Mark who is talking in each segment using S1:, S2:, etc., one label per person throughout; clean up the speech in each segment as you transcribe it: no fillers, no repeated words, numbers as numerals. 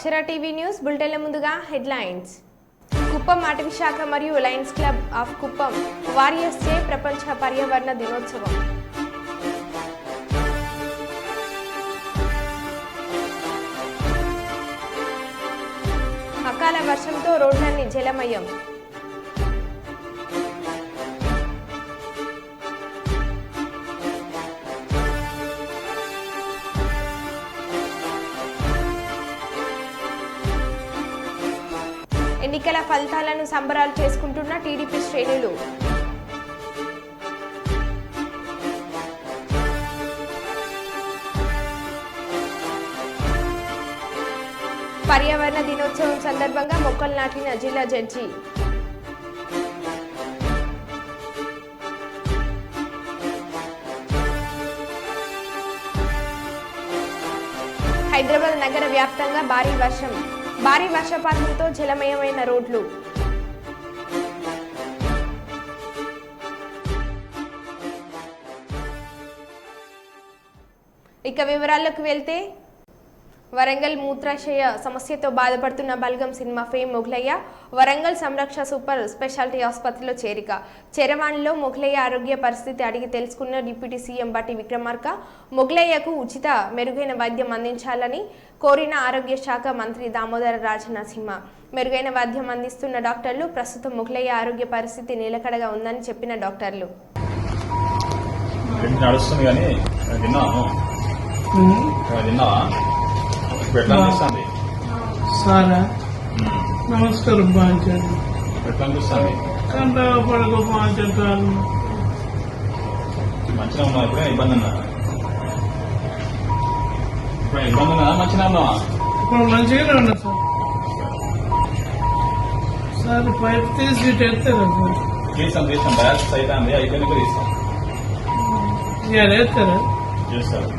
S1: అక్షర TV news బులెటిన్ల ముందుగా headlines. Kuppam అటవీ శాఖ మరియు Lions Club of Kuppam warriors day ప్రపంచ పర్యావరణ దినోత్సవం. అకాల వర్షంతో రోడ్లన్నీ జలమయం. ఎన్నికల ఫలితాలను సంబరాలు చేసుకుంటున్న టీడీపీ శ్రేణులు. పర్యావరణ దినోత్సవం సందర్భంగా మొక్కలు నాటిన జిల్లా జడ్జి. హైదరాబాద్ నగర వ్యాప్తంగా భారీ వర్షపాతంతో జలమయమైన రోడ్లు. ఇక వివరాల్లోకి వెళ్తే, వరంగల్ మూత్రాశయ సమస్యతో బాధపడుతున్న Balagam cinema fame Mogulaiah Warangal Samraksha super speciality ఆసుపత్రిలో చేరిక. చరవాణిలో మొగలయ్య ఆరోగ్య పరిస్థితి అడిగి తెలుసుకున్న డిప్యూటీ సీఎం బట్టి విక్రమార్క మొగలయ్యకు ఉచిత మెరుగైన వైద్యం అందించాలని కోరిన ఆరోగ్య శాఖ మంత్రి దామోదర రాజనరసింహ. మెరుగైన వైద్యం అందిస్తున్న డాక్టర్లు ప్రస్తుతం మొగలయ్య ఆరోగ్య పరిస్థితి నిలకడగా ఉందని చెప్పిన డాక్టర్లు.
S2: సారా నమస్కారం బాగుంటుంది కంట పడక బాగుంటారు
S3: మంచిగా ఉన్నా ఇప్పుడే ఇబ్బంది ఉన్నా మంచిగా ఉన్నావా
S2: ఇప్పుడు మంచిగానే ఉన్నా సార్ పైప్ తీసి ఎత్తారా సార్
S3: తీసాం డయాలసిస్ అయితే అయిపోయినాక తీస్తాం
S2: ఎత్తారా
S3: చేస్తారు.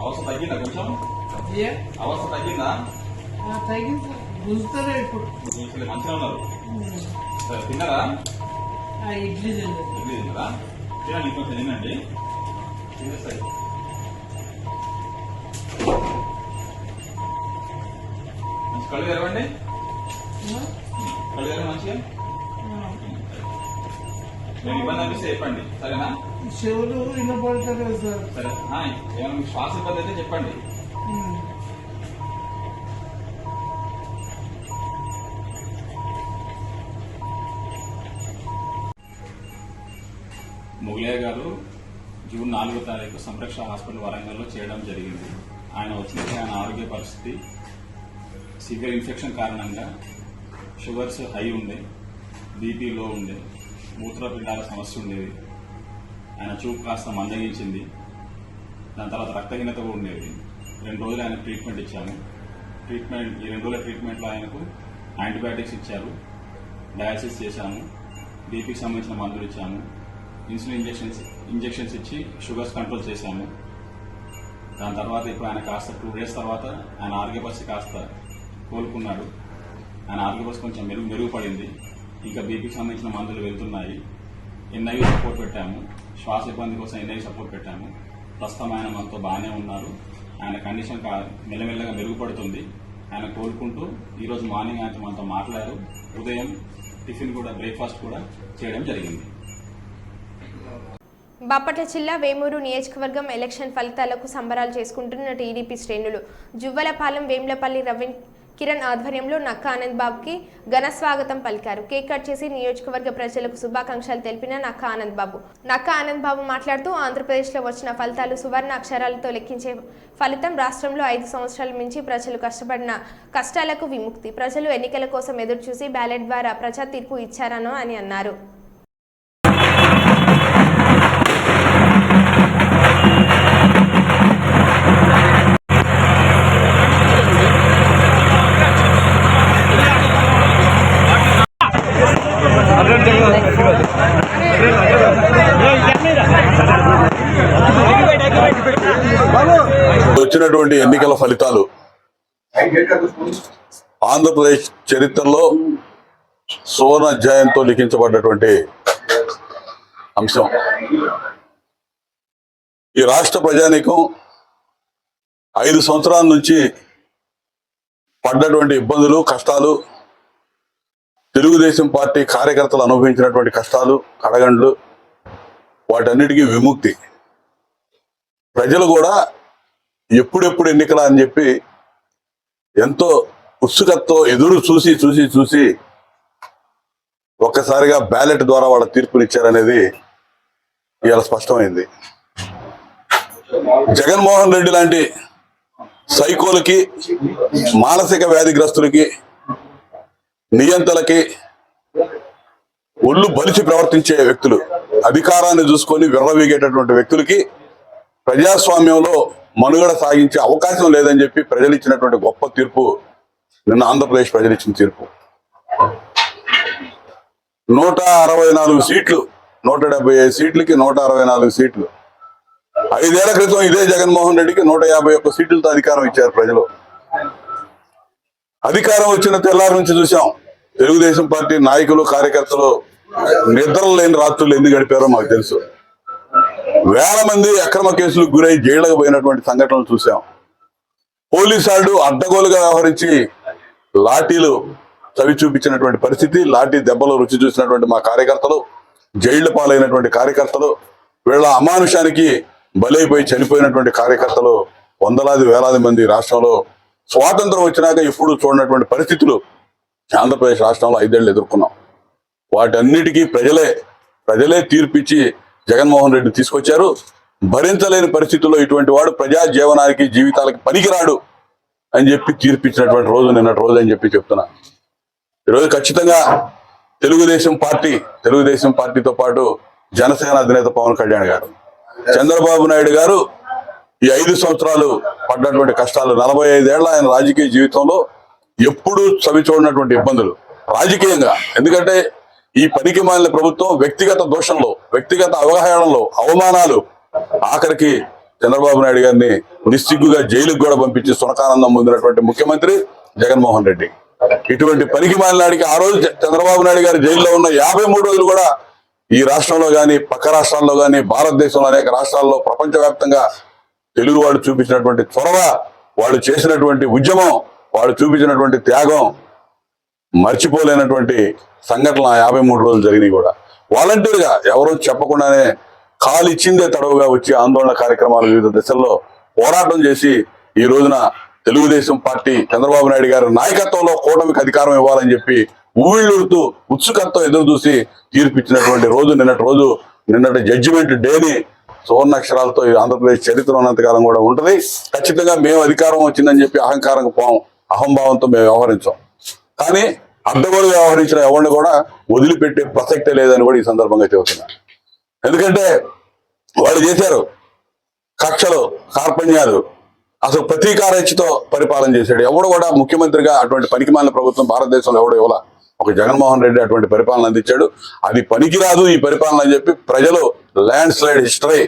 S3: అవస్థ తగ్గిందా కొంచెం అవస్థ తగ్గిందా
S2: తగ్గింది గుంజుతారా ఇప్పుడు
S3: మంచిగా ఉన్నారు. సరే తిన్నారా?
S2: ఇడ్లీ
S3: తిన్నారా? తినండి ఇంకొంచెం తినండి తినేస్తాయి. మంచి కళ్ళు తెరవండి మంచిగా. నేను ఇబ్బంది అనిపిస్తే చెప్పండి సరేనా?
S2: చెవులు వినపడతారు సార్.
S3: సరే ఏమైనా మీకు శ్వాస ఇబ్బంది అయితే చెప్పండి. మొగలయ్య గారు జూన్ 4వ తారీఖు సంరక్ష హాస్పిటల్ వరంగల్లో చేయడం జరిగింది. ఆయన వచ్చినప్పుడు ఆయన ఆరోగ్య పరిస్థితి సివియర్ ఇన్ఫెక్షన్ కారణంగా షుగర్స్ హై ఉండే, బీపీ లో ఉండే, మూత్రపిండాల సమస్య ఉండేది. ఆయన చూపు కాస్త మందగించింది. దాని తర్వాత రక్తహీనత కూడా ఉండేది. 2 రోజులు ఆయన ట్రీట్మెంట్ ఇచ్చాము. ఈ 2 రోజుల ట్రీట్మెంట్లో ఆయనకు యాంటీబయాటిక్స్ ఇచ్చారు, డయాలసిస్ చేశాము, బీపీకి సంబంధించిన మందులు ఇచ్చాము, ఇన్సులిన్ ఇంజెక్షన్స్ ఇచ్చి షుగర్స్ కంట్రోల్ చేశాము. దాని తర్వాత ఇప్పుడు ఆయన కాస్త 2 డేస్ తర్వాత ఆయన ఆరోగ్య పరిస్థితి కాస్త కోలుకున్నాడు. ఆయన ఆరోగ్య పరిస్థితి కొంచెం మెరుగుపడింది. ఇంకా బీపీకి సంబంధించిన మందులు వెళ్తున్నాయి. ఎన్ఐవి సపోర్ట్ పెట్టాము, శ్వాస ఇబ్బంది కోసం ఎన్ఐవి సపోర్ట్ పెట్టాము. ప్రస్తుతం ఆయన మనతో బాగానే ఉన్నారు. ఆయన కండిషన్ మెల్లమెల్లగా మెరుగుపడుతుంది. ఆయన కోలుకుంటూ ఈరోజు మార్నింగ్ ఆయన మనతో మాట్లాడారు. ఉదయం టిఫిన్ కూడా బ్రేక్ఫాస్ట్ కూడా చేయడం జరిగింది.
S1: బాపట్ల జిల్లా వేమూరు నియోజకవర్గం ఎలక్షన్ ఫలితాలకు సంబరాలు చేసుకుంటున్న టీడీపీ శ్రేణులు జువ్వలపాలెం వేములపల్లి రవీన్ కిరణ్ ఆధ్వర్యంలో నక్క ఆనంద్ బాబుకి ఘన స్వాగతం పలికారు. కేక్ కట్ చేసి నియోజకవర్గ ప్రజలకు శుభాకాంక్షలు తెలిపిన నక్క ఆనంద్ బాబు మాట్లాడుతూ ఆంధ్రప్రదేశ్లో వచ్చిన ఫలితాలు సువర్ణ అక్షరాలతో లెక్కించే ఫలితం. రాష్ట్రంలో 5 సంవత్సరాల నుంచి ప్రజలు కష్టపడిన కష్టాలకు విముక్తి. ప్రజలు ఎన్నికల కోసం ఎదురు చూసి బ్యాలెట్ ద్వారా ప్రజా తీర్పు ఇచ్చారనో అని అన్నారు.
S4: వచ్చినటువంటి ఎన్నికల ఫలితాలు ఆంధ్రప్రదేశ్ చరిత్రలో సువర్ణ అధ్యాయంతో లిఖించబడ్డటువంటి అంశం. ఈ రాష్ట్ర ప్రజానీకం 5 సంవత్సరాల నుంచి పడ్డటువంటి ఇబ్బందులు, కష్టాలు, తెలుగుదేశం పార్టీ కార్యకర్తలు అనుభవించినటువంటి కష్టాలు, కడగండ్లు, వాటన్నిటికీ విముక్తి. ప్రజలు కూడా ఎప్పుడెప్పుడు ఎన్నికలా అని చెప్పి ఎంతో ఉత్సుకతతో ఎదురు చూసి ఒక్కసారిగా బ్యాలెట్ ద్వారా వాళ్ళ తీర్పునిచ్చారనేది ఇవాళ స్పష్టమైంది. జగన్మోహన్ రెడ్డి లాంటి సైకోలకి, మానసిక వ్యాధిగ్రస్తులకి, నియంతలకి, ఒళ్ళు బలిచి ప్రవర్తించే వ్యక్తులు, అధికారాన్ని చూసుకొని విర్రవీగేటటువంటి వ్యక్తులకి ప్రజాస్వామ్యంలో మనుగడ సాగించే అవకాశం లేదని చెప్పి ప్రజలు ఇచ్చినటువంటి గొప్ప తీర్పు నిన్న ఆంధ్రప్రదేశ్ ప్రజలు ఇచ్చిన తీర్పు. 164 సీట్లు, 175 సీట్లకి 164 సీట్లు. 5 ఏళ్ల క్రితం ఇదే జగన్మోహన్ రెడ్డికి 151 సీట్లతో అధికారం ఇచ్చారు ప్రజలు. అధికారం వచ్చిన తెల్లారి నుంచి చూసాం తెలుగుదేశం పార్టీ నాయకులు, కార్యకర్తలు నిద్రలు లేని రాత్రులు ఎందుకు గడిపారో మాకు తెలుసు. వేల మంది అక్రమ కేసులకు గురై జైళ్లకు పోయినటువంటి సంఘటనలు చూసాం. పోలీసు వాళ్ళు అడ్డగోలుగా వ్యవహరించి లాఠీలు చవి చూపించినటువంటి పరిస్థితి, లాఠీ దెబ్బలు రుచి చూసినటువంటి మా కార్యకర్తలు, జైళ్ల పాలైనటువంటి కార్యకర్తలు, వీళ్ళ అమానుషానికి బలైపోయి చనిపోయినటువంటి కార్యకర్తలు వందలాది వేలాది మంది రాష్ట్రంలో స్వాతంత్రం వచ్చినాక ఎప్పుడు చూడనటువంటి పరిస్థితులు ఆంధ్రప్రదేశ్ రాష్ట్రంలో 5 ఏళ్ళు ఎదుర్కొన్నాం. వాటన్నిటికీ ప్రజలే తీర్పిచ్చి జగన్మోహన్ రెడ్డి తీసుకొచ్చారు. భరించలేని పరిస్థితుల్లో ఇటువంటి వాడు ప్రజా జీవనానికి, జీవితాలకి పనికిరాడు అని చెప్పి తీర్పిచ్చినటువంటి రోజు నిన్నటి రోజు అని చెప్పి చెప్తున్నా. ఈరోజు ఖచ్చితంగా తెలుగుదేశం పార్టీతో పాటు జనసేన అధినేత పవన్ కళ్యాణ్ గారు, చంద్రబాబు నాయుడు గారు ఈ 5 సంవత్సరాలు పడ్డటువంటి కష్టాలు, 45 ఏళ్ల ఆయన రాజకీయ జీవితంలో ఎప్పుడూ చవి చూడనటువంటి ఇబ్బందులు రాజకీయంగా. ఎందుకంటే ఈ పనికి మాలిన ప్రభుత్వం వ్యక్తిగత దోషంలో, వ్యక్తిగత అవగాహనలో, అవమానాలు, ఆఖరికి చంద్రబాబు నాయుడు గారిని నిస్సిగ్గుగా జైలుకు కూడా పంపించి సునకానందం పొందినటువంటి ముఖ్యమంత్రి జగన్మోహన్ రెడ్డి. ఇటువంటి పనికి మాలినాడికి ఆ రోజు చంద్రబాబు నాయుడు గారి జైల్లో ఉన్న 53 రోజులు కూడా ఈ రాష్ట్రంలో కానీ, పక్క రాష్ట్రాల్లో కానీ, భారతదేశంలో అనేక రాష్ట్రాల్లో, ప్రపంచవ్యాప్తంగా తెలుగు వాళ్ళు చూపించినటువంటి చొరవ, వాళ్ళు చేసినటువంటి ఉద్యమం, వాళ్ళు చూపించినటువంటి త్యాగం మర్చిపోలేనటువంటి సంఘటనలు 53 రోజులు జరిగినాయి. కూడా వాలంటీర్గా ఎవరో చెప్పకుండానే కాలు ఇచ్చిందే తడవుగా వచ్చి ఆందోళన కార్యక్రమాలు వివిధ దశల్లో పోరాటం చేసి ఈ రోజున తెలుగుదేశం పార్టీ చంద్రబాబు నాయుడు గారి నాయకత్వంలో కూటమికి అధికారం ఇవ్వాలని చెప్పి ఊళ్ళూరుతూ ఉత్సుకతతో ఎదురు చూసి తీర్పిచ్చినటువంటి రోజు నిన్నటి జడ్జిమెంట్ డేని సువర్ణాక్షరాలతో ఆంధ్రప్రదేశ్ చరిత్ర ఉన్నంతకాలం కూడా ఉంటుంది. ఖచ్చితంగా మేము అధికారం వచ్చిందని చెప్పి అహంభావంతో మేము వ్యవహరించాం. కానీ అడ్డగోలుగా వ్యవహరించిన ఎవరిని కూడా వదిలిపెట్టే ప్రసక్తే లేదని కూడా ఈ సందర్భంగా చెబుతున్నా. ఎందుకంటే వాళ్ళు చేశారు కక్షలు, కార్పణ్యాలు, అసలు ప్రతీకారేచ్ఛతో పరిపాలన చేశాడు. ఎవడు కూడా ముఖ్యమంత్రిగా అటువంటి పనికిమాలిన ప్రభుత్వం భారతదేశంలో ఎవడు ఇవ్వాల. ఒక జగన్మోహన్ రెడ్డి అటువంటి పరిపాలన అందించాడు. అది పనికిరాదు ఈ పరిపాలన అని చెప్పి ప్రజలు ల్యాండ్ స్లైడ్ హిస్టరీ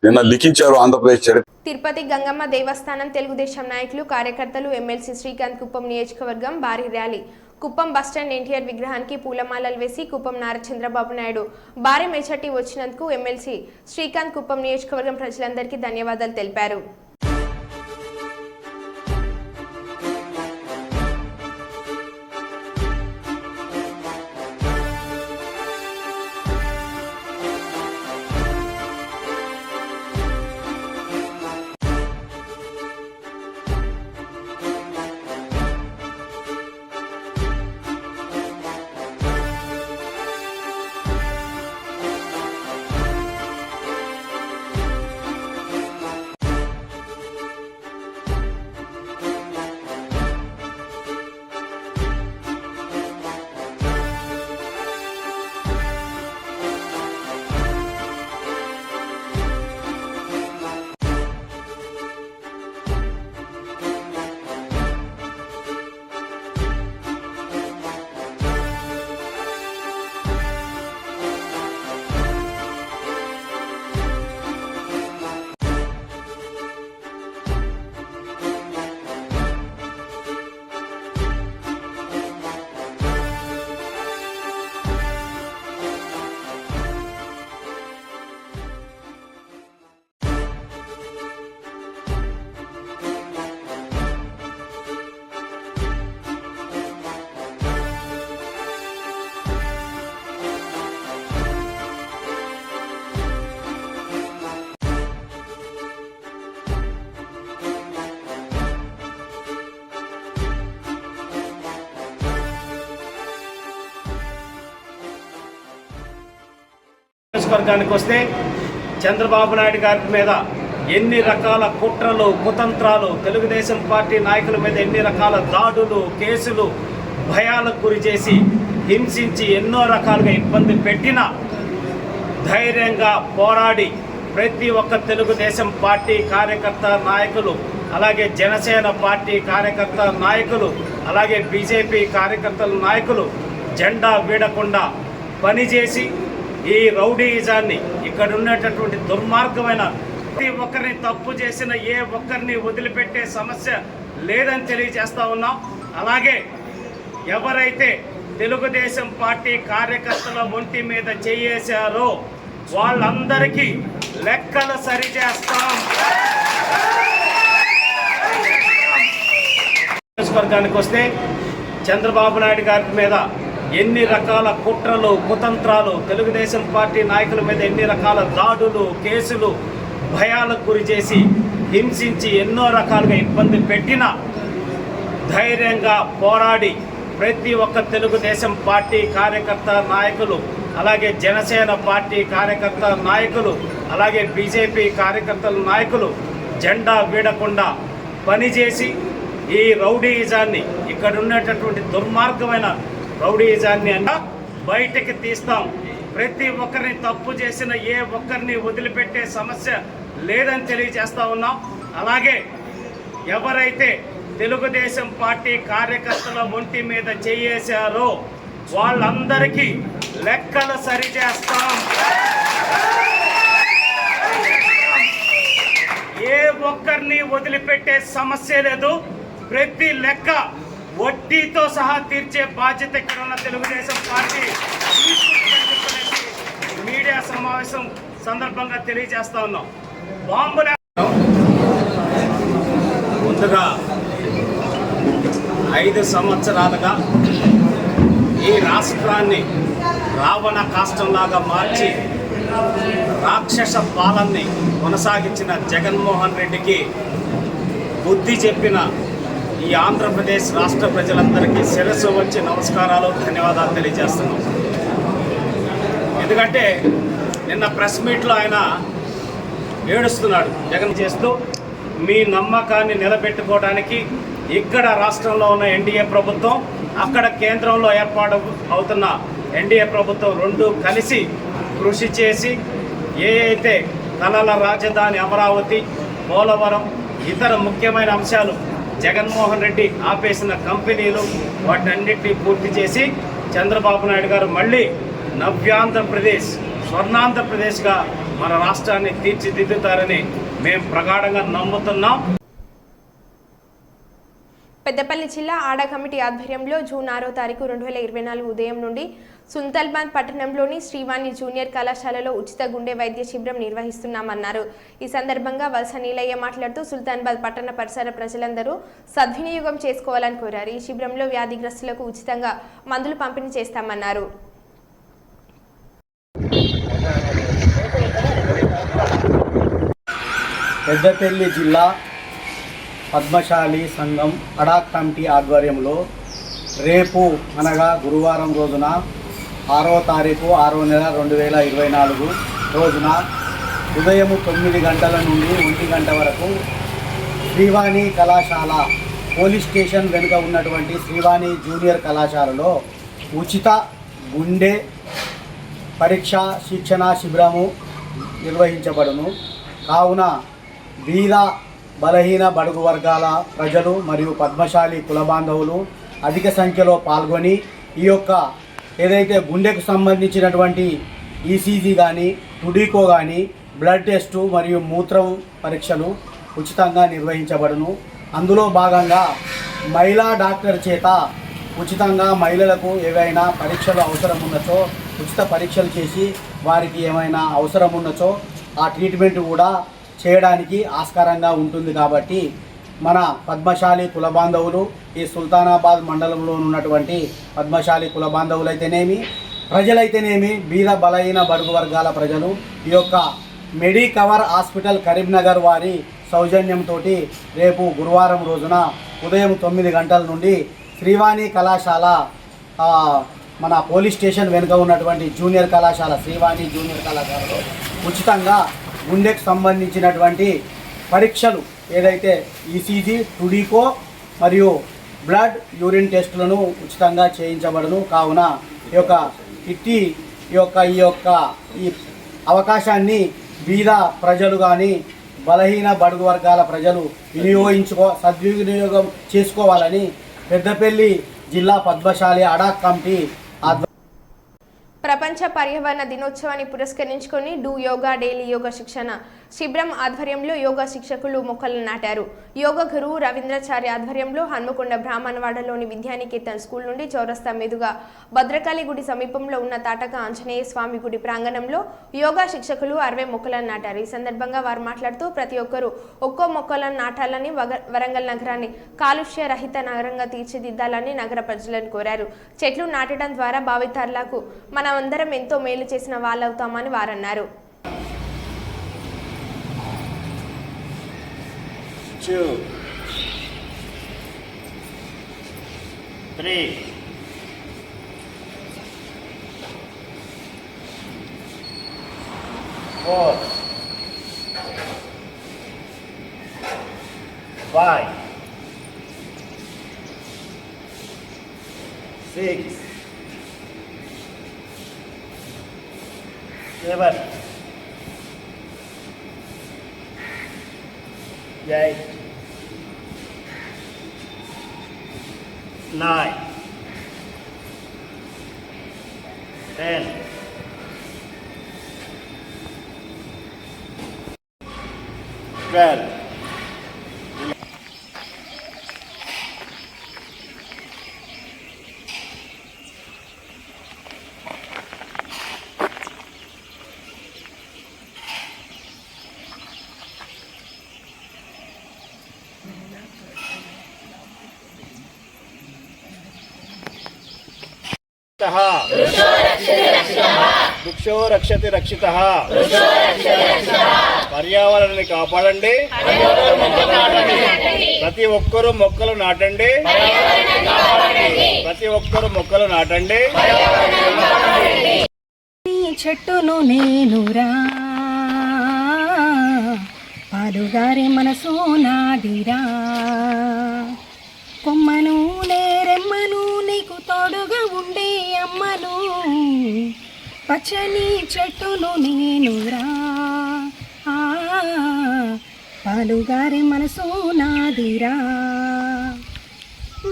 S4: నిన్న లిఖించారు ఆంధ్రప్రదేశ్ చరిత్ర.
S1: తిరుపతి గంగమ్మ దేవస్థానం తెలుగుదేశం నాయకులు, కార్యకర్తలు, ఎమ్మెల్సీ శ్రీకాంత్ కుప్పం నియోజకవర్గం భారీ ర్యాలీ. కుప్పం బస్టాండ్ ఎన్టీఆర్ విగ్రహానికి పూలమాలలు వేసి కుప్పం నారా చంద్రబాబు నాయుడు భారీ మెజార్టీ వచ్చినందుకు ఎమ్మెల్సీ శ్రీకాంత్ కుప్పం నియోజకవర్గం ప్రజలందరికీ ధన్యవాదాలు తెలిపారు.
S5: నియోజకవర్గానికి వస్తే చంద్రబాబు నాయుడు గారి మీద ఎన్ని రకాల కుట్రలు కుతంత్రాలు, తెలుగుదేశం పార్టీ నాయకుల మీద ఎన్ని రకాల దాడులు కేసులు భయాలకు గురి చేసి హింసించి ఎన్నో రకాలుగా ఇబ్బంది పెట్టినా ధైర్యంగా పోరాడి ప్రతి ఒక్క తెలుగుదేశం పార్టీ కార్యకర్త నాయకులు, అలాగే జనసేన పార్టీ కార్యకర్త నాయకులు, అలాగే బీజేపీ కార్యకర్తల నాయకులు జెండా వీడకుండా పనిచేసి ఈ రౌడీయిజాన్ని, ఇక్కడ ఉన్నటువంటి దుర్మార్గమైన ప్రతి ఒక్కరిని తప్పు చేసిన ఏ ఒక్కరిని వదిలిపెట్టే సమస్య లేదని తెలియజేస్తా ఉన్నాం. అలాగే ఎవరైతే తెలుగుదేశం పార్టీ కార్యకర్తల ఒంటి మీద చేయేశారో వాళ్ళందరికీ లెక్కలు సరిచేస్తాం. నియోజకవర్గానికి వస్తే చంద్రబాబు నాయుడు గారి మీద ఎన్ని రకాల కుట్రలు కుతంత్రాలు, తెలుగుదేశం పార్టీ నాయకుల మీద ఎన్ని రకాల దాడులు కేసులు భయాలకు గురి చేసి హింసించి ఎన్నో రకాలుగా ఇబ్బంది పెట్టినా ధైర్యంగా పోరాడి ప్రతి ఒక్క తెలుగుదేశం పార్టీ కార్యకర్త నాయకులు, అలాగే జనసేన పార్టీ కార్యకర్త నాయకులు, అలాగే బీజేపీ కార్యకర్తల నాయకులు జెండా వీడకుండా పనిచేసి ఈ రౌడీయిజాన్ని, ఇక్కడ ఉన్నటువంటి దుర్మార్గమైన రౌడీయిజాన్ని బయటకి తీస్తాం. ప్రతి ఒక్కరిని తప్పు చేసిన ఏ ఒక్కరిని వదిలిపెట్టే సమస్య లేదని తెలియజేస్తా ఉన్నాం. అలాగే ఎవరైతే తెలుగుదేశం పార్టీ కార్యకర్తల ఒంటి మీద చేయేశారో వాళ్ళందరికీ లెక్కలు సరిచేస్తాం. ఏ ఒక్కరిని వదిలిపెట్టే సమస్య లేదు. ప్రతి లెక్క వడ్డీతో సహా తీర్చే బాధ్యత ఇక్కడ ఉన్న తెలుగుదేశం పార్టీ మీడియా సమావేశం సందర్భంగా తెలియజేస్తా ఉన్నాం. బాంబుల ముందుగా 5 సంవత్సరాలుగా ఈ రాష్ట్రాన్ని రావణ కాష్టంలాగా మార్చి రాక్షస పాలనని కొనసాగించిన జగన్మోహన్ రెడ్డికి బుద్ధి చెప్పిన ఈ ఆంధ్రప్రదేశ్ రాష్ట్ర ప్రజలందరికీ శిరస్సు వచ్చి నమస్కారాలు, ధన్యవాదాలు తెలియజేస్తున్నాం. ఎందుకంటే నిన్న ప్రెస్ మీట్లో ఆయన ఏడుస్తున్నాడు. జగన్ చేస్తూ మీ నమ్మకాన్ని నిలబెట్టుకోవడానికి ఇక్కడ రాష్ట్రంలో ఉన్న ఎన్డీఏ ప్రభుత్వం, అక్కడ కేంద్రంలో ఏర్పాటు అవుతున్న ఎన్డీఏ ప్రభుత్వం రెండు కలిసి కృషి చేసి ఏ అయితే కళల రాజధాని అమరావతి, పోలవరం, ఇతర ముఖ్యమైన అంశాలు జగన్మోహన్ రెడ్డి ఆపేసిన కంపెనీలు వాటన్నిటిని పూర్తి చేసి చంద్రబాబు నాయుడు గారు మళ్ళీ నవ్యాంధ్రప్రదేశ్, స్వర్ణాంధ్రప్రదేశ్గా మన రాష్ట్రాన్ని తీర్చిదిద్దుతారని మేము ప్రగాఢంగా నమ్ముతున్నాం.
S1: పెద్దపల్లి జిల్లా ఆడా కమిటీ ఆధ్వర్యంలో జూన్ 6వ తారీఖు 2024 ఉదయం నుండి సుల్తాన్బాద్ పట్టణంలోని శ్రీవాణి జూనియర్ కళాశాలలో ఉచిత గుండె వైద్య శిబిరం నిర్వహిస్తున్నామన్నారు. ఈ సందర్భంగా వలస నీలయ్య మాట్లాడుతూ సుల్తాన్బాద్ పట్టణ పరిసర ప్రజలందరూ సద్వినియోగం చేసుకోవాలని కోరారు. ఈ శిబిరంలో వ్యాధిగ్రస్తులకు ఉచితంగా మందులు పంపిణీ చేస్తామన్నారు.
S6: పెద్దపల్లి జిల్లా పద్మశాలి సంఘం అడా కమిటీ ఆధ్వర్యంలో రేపు అనగా గురువారం రోజున 6వ తారీఖు 6వ నెల 2024 రోజున ఉదయం 9 గంటల నుండి 1 గంట వరకు శ్రీవాణి కళాశాల పోలీస్ స్టేషన్ వెనుక ఉన్నటువంటి శ్రీవాణి జూనియర్ కళాశాలలో ఉచిత గుండె పరీక్ష శిక్షణ శిబిరము నిర్వహించబడును. కావున బీద బలహీన బడుగు వర్గాల ప్రజలు మరియు పద్మశాలి కుల బాంధవులు అధిక సంఖ్యలో పాల్గొని ఈ యొక్క ఏదైతే గుండెకు సంబంధించినటువంటి ఈసీజీ కానీ టుడికో కానీ బ్లడ్ టెస్టు మరియు మూత్రం పరీక్షలు ఉచితంగా నిర్వహించబడును. అందులో భాగంగా మహిళా డాక్టర్ చేత ఉచితంగా మహిళలకు ఏవైనా పరీక్షలు అవసరం ఉన్నచో ఉచిత పరీక్షలు చేసి వారికి ఏమైనా అవసరం ఉన్నచో ఆ ట్రీట్మెంట్ కూడా చేయడానికి ఆస్కారంగా ఉంటుంది. కాబట్టి మన పద్మశాలి కుల బాంధవులు, ఈ సుల్తానాబాద్ మండలంలో ఉన్నటువంటి పద్మశాలి కుల బాంధవులైతేనేమి, ప్రజలైతేనేమి, బీద బలహీన బడుగు వర్గాల ప్రజలు ఈ యొక్క మెడికవర్ హాస్పిటల్ కరీంనగర్ వారి సౌజన్యంతో రేపు గురువారం రోజున ఉదయం 9 గంటల నుండి శ్రీవాణి కళాశాల మన పోలీస్ స్టేషన్ వెనుక ఉన్నటువంటి జూనియర్ కళాశాల శ్రీవాణి జూనియర్ కళాశాలలో ఉచితంగా గుండెకు సంబంధించినటువంటి పరీక్షలు ఏదైతే ఈసీజీ, టుడికో మరియు బ్లడ్, యూరిన్ టెస్టులను ఉచితంగా చేయించబడును. కావున ఈ అవకాశాన్ని బీద ప్రజలు కానీ బలహీన బడుగు వర్గాల ప్రజలు సద్వినియోగం చేసుకోవాలని పెద్దపల్లి జిల్లా పద్మశాలి అడాక్ కమిటీ
S1: ప్రపంచ పర్యావరణ దినోత్సవాన్ని పురస్కరించుకొని డూ యోగా డైలీ యోగా శిక్షణ శిబిరం ఆధ్వర్యంలో యోగా శిక్షకులు మొక్కలు నాటారు. యోగా గురువు రవీంద్రాచార్య ఆధ్వర్యంలో హన్మకొండ బ్రాహ్మణవాడలోని విద్యానికేతన్ స్కూల్ నుండి చౌరస్తా మీదుగా భద్రకాళి గుడి సమీపంలో ఉన్న తాటక ఆంజనేయ స్వామి గుడి ప్రాంగణంలో యోగా శిక్షకులు 60 మొక్కలను నాటారు. ఈ సందర్భంగా వారు మాట్లాడుతూ ప్రతి ఒక్కరూ ఒక్కో మొక్కలను నాటాలని, వరంగల్ నగరాన్ని కాలుష్య రహిత నగరంగా తీర్చిదిద్దాలని నగర ప్రజలను కోరారు. చెట్లు నాటడం ద్వారా భావితరాలకు మనమందరం ఎంతో మేలు చేసిన వాళ్ళవుతామని వారన్నారు.
S5: 2 3 4 5 6 7 8 9 10 12 వృక్షో రక్షతి రక్షితః పర్యావరణాన్ని కాపాడండి, ప్రతి ఒక్కరూ మొక్కలు నాటండి, ప్రతి ఒక్కరూ మొక్కలు నాటండి.
S7: చెట్టును నేనురా పాలుగారి మనసు నాదిరా, కొమ్మను నేరెమ్మను నీకు తోడుగా ఉండే అమ్మను, పచ్చని చెట్టును నేనురా పాలుగారి మనసు నాదిరా.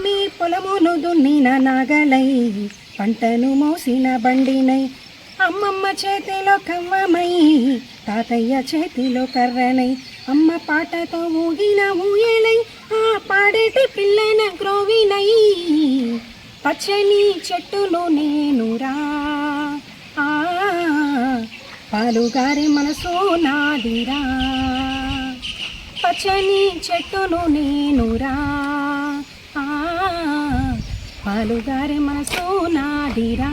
S7: మీ పొలమును దున్నిన నాగలై, పంటను మోసిన బండినై, అమ్మమ్మ చేతిలో కవ్వమై, తాతయ్య చేతిలో కర్రనై, అమ్మ పాటతో ఊగిన ఊయలై, ఆ పాడేటి పిల్లన గ్రోవినై, పచ్చని చెట్టును నేనురా పాలుగారి మనసు నాదిరా, పచ్చని చెట్టును నేనురా పాలుగారి మనసు నాదిరా.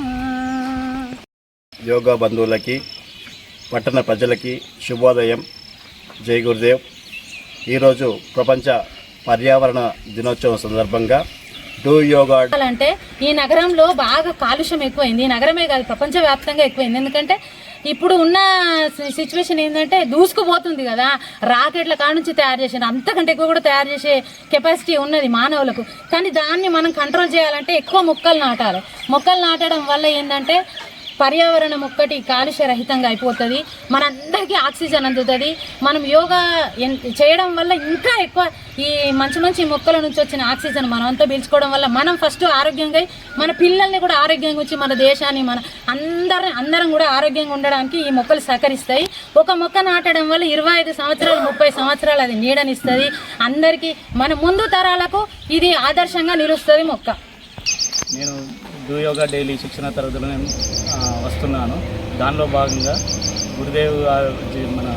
S5: యోగా బంధువులకి, పట్టణ ప్రజలకి శుభోదయం. జై గురుదేవ్. ఈరోజు ప్రపంచ పర్యావరణ దినోత్సవం సందర్భంగా డూ యోగా
S8: అంటే ఈ నగరంలో బాగా కాలుష్యం ఎక్కువైంది. ఈ నగరమే కాదు, ప్రపంచవ్యాప్తంగా ఎక్కువైంది. ఎందుకంటే ఇప్పుడు ఉన్న సిచ్యువేషన్ ఏంటంటే దూసుకుపోతుంది కదా, రాకెట్ల కాడ నుంచి తయారు చేసిన అంతకంటే ఎక్కువ కూడా తయారు చేసే కెపాసిటీ ఉన్నది మానవులకు. కానీ దాన్ని మనం కంట్రోల్ చేయాలంటే ఎక్కువ మొక్కలు నాటాలి. మొక్కలు నాటడం వల్ల ఏంటంటే పర్యావరణం ఒక్కటి కాలుష్య రహితంగా అయిపోతుంది, మనందరికీ ఆక్సిజన్ అందుతుంది. మనం యోగా చేయడం వల్ల ఇంకా ఎక్కువ ఈ మంచి మంచి మొక్కల నుంచి వచ్చిన ఆక్సిజన్ మనం అంతా పీల్చుకోవడం వల్ల మనం ఫస్ట్ ఆరోగ్యంగా, మన పిల్లల్ని కూడా ఆరోగ్యంగా ఉంచి మన దేశాన్ని మన అందరం కూడా ఆరోగ్యంగా ఉండడానికి ఈ మొక్కలు సహకరిస్తాయి. ఒక మొక్క నాటడం వల్ల 25 సంవత్సరాలు 30 సంవత్సరాలు అది నీడనిస్తుంది. అందరికీ మన ముందు తరాలకు ఇది ఆదర్శంగా నిలుస్తుంది మొక్క.
S9: నేను డూ యోగా డైలీ శిక్షణ తరగతులు నేను వస్తున్నాను. దానిలో భాగంగా మన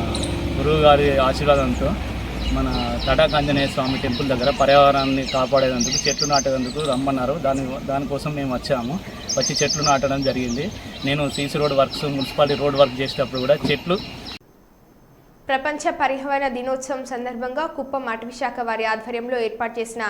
S9: గురువు గారి ఆశీర్వాదంతో మన తాటక ఆంజనేయ స్వామి టెంపుల్ దగ్గర పర్యావరణాన్ని కాపాడేందుకు, చెట్లు నాటేందుకు రమ్మన్నారు. దానికోసం మేము వచ్చి చెట్లు నాటడం జరిగింది. నేను CC road works, municipality road work చేసేటప్పుడు కూడా చెట్లు.
S1: ప్రపంచ పర్యావరణ దినోత్సవం సందర్భంగా కుప్పం అటవీ శాఖ వారి ఆధ్వర్యంలో ఏర్పాటు చేసిన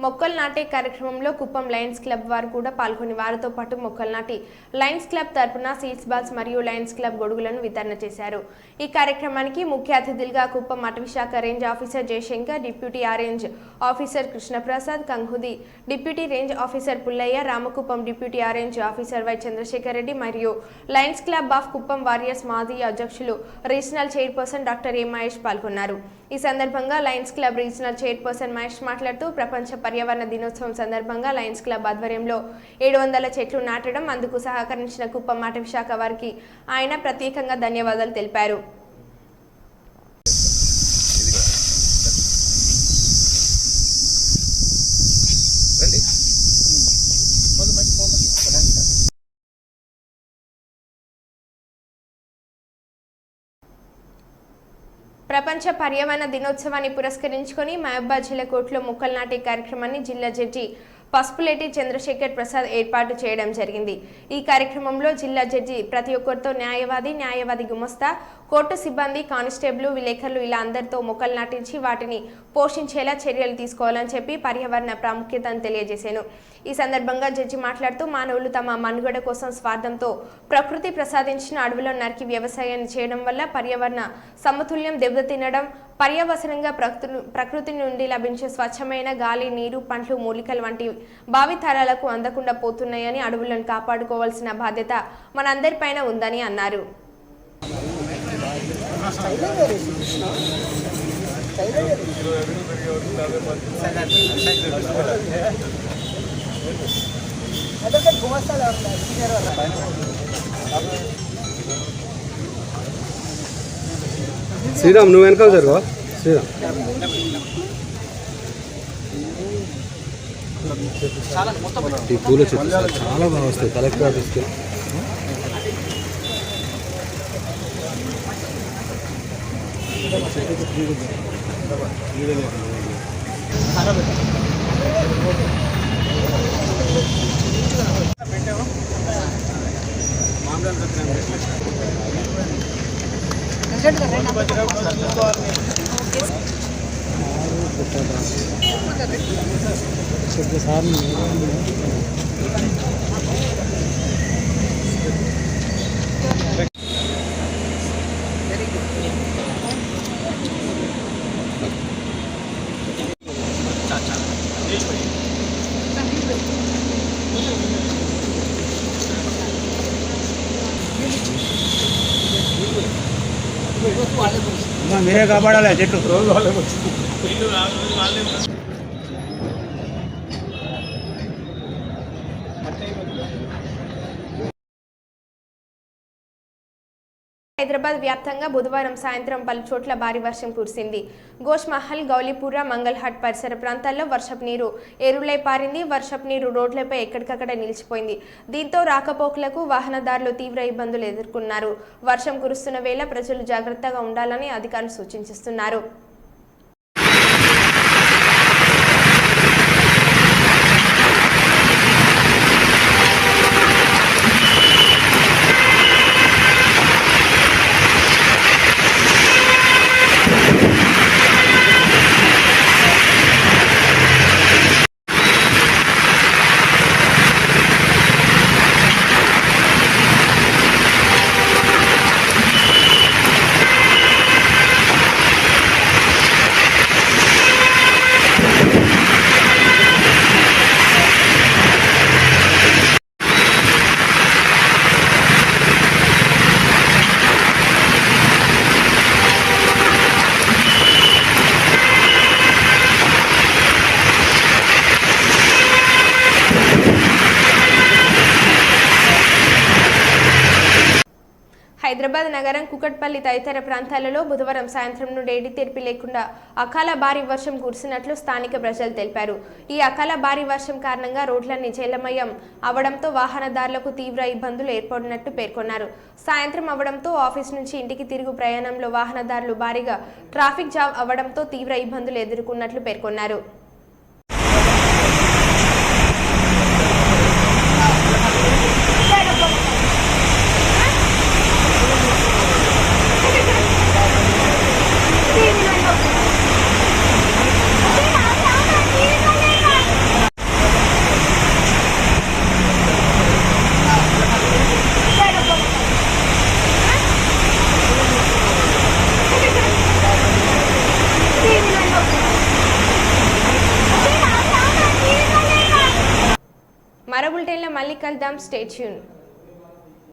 S1: మొక్కలు నాటే కార్యక్రమంలో కుప్పం లయన్స్ క్లబ్ వారు కూడా పాల్గొని వారితో పాటు మొక్కలు నాటి లయన్స్ క్లబ్ తరపున సీడ్స్ బాల్స్ మరియు లయన్స్ క్లబ్ గొడుగులను వితరణ చేశారు. ఈ కార్యక్రమానికి ముఖ్య అతిథులుగా కుప్పం అటవీశాఖ range officer Jayashankar, deputy range officer Krishnaprasad, Kangundi deputy range officer Pullaiah, Ramakuppam deputy range officer Y Chandrasekhar Reddy మరియు Lions Club of Kuppam warriors మాజీ అధ్యక్షులు regional chairperson doctor A Mahesh పాల్గొన్నారు. ఈ సందర్భంగా Lions Club regional chairperson Mahesh మాట్లాడుతూ ప్రపంచ పర్యావరణ దినోత్సవం సందర్భంగా లయన్స్ క్లబ్ ఆధ్వర్యంలో 700 చెట్లు నాటడం, అందుకు సహకరించిన కుప్పం అటవీశాఖ వారికి ఆయన ప్రత్యేకంగా ధన్యవాదాలు తెలిపారు. ప్రపంచ పర్యావరణ దినోత్సవాన్ని పురస్కరించుకొని మహబూబాబాద్ జిల్లా కోర్టులో మొక్కలు నాటే కార్యక్రమాన్ని జిల్లా జడ్జి పసుపులేటి చంద్రశేఖర్ ప్రసాద్ ఏర్పాటు చేయడం జరిగింది. ఈ కార్యక్రమంలో జిల్లా జడ్జి ప్రతి ఒక్కరితో న్యాయవాది గుమస్తా, కోర్టు సిబ్బంది, కానిస్టేబుల్, విలేకరులు ఇలా అందరితో మొక్కలు నాటించి వాటిని పోషించేలా చర్యలు తీసుకోవాలని చెప్పి పర్యావరణ ప్రాముఖ్యతను తెలియజేశాను. ఈ సందర్భంగా జడ్జి మాట్లాడుతూ మానవులు తమ మనుగడ కోసం స్వార్థంతో ప్రకృతి ప్రసాదించిన అడవులో నరికి వ్యవసాయాన్ని చేయడం వల్ల పర్యావరణ సమతుల్యం దెబ్బతినడం, పర్యవసనంగా ప్రకృతి నుండి లభించే స్వచ్ఛమైన గాలి, నీరు, పండ్లు, మూలికలు వంటి భావితరాలకు అందకుండా పోతున్నాయని అడవులను కాపాడుకోవాల్సిన బాధ్యత మనందరిపైన ఉందని అన్నారు.
S10: శ్రీరామ్ నువ్వు వెనకాల జరుగు. శ్రీరామ్ ఈ పూల చెట్లు చాలా బాగా వస్తాయి. కలెక్టర్ ఆఫీస్కి మీరే కాపాడాలి చెట్టు.
S1: హైదరాబాద్ వ్యాప్తంగా బుధవారం సాయంత్రం పలు చోట్ల భారీ వర్షం కురిసింది. గోష్ మహల్, గౌలీపుర, మంగళహాట్ పరిసర ప్రాంతాల్లో వర్షపు నీరు ఏరులై పారింది. వర్షపు నీరు రోడ్లపై ఎక్కడికక్కడ నిలిచిపోయింది. దీంతో రాకపోకలకు వాహనదారులు తీవ్ర ఇబ్బందులు ఎదుర్కొన్నారు. వర్షం కురుస్తున్న వేళ ప్రజలు జాగ్రత్తగా ఉండాలని అధికారులు సూచిస్తున్నారు. హైదరాబాద్ నగరం, కుకట్పల్లి తదితర ప్రాంతాలలో బుధవారం సాయంత్రం నుండి ఎడతెరిపి లేకుండా అకాల భారీ వర్షం కురిసినట్లు స్థానిక ప్రజలు తెలిపారు. ఈ అకాల భారీ వర్షం కారణంగా రోడ్లన్నీ జలమయం అవడంతో వాహనదారులకు తీవ్ర ఇబ్బందులు ఏర్పడినట్టు పేర్కొన్నారు. సాయంత్రం అవడంతో ఆఫీస్ నుంచి ఇంటికి తిరుగు ప్రయాణంలో వాహనదారులు భారీగా ట్రాఫిక్ జామ్ అవడంతో తీవ్ర ఇబ్బందులు ఎదుర్కొన్నట్లు పేర్కొన్నారు. మళ్ళీ కలుద్దాం. Stay tune.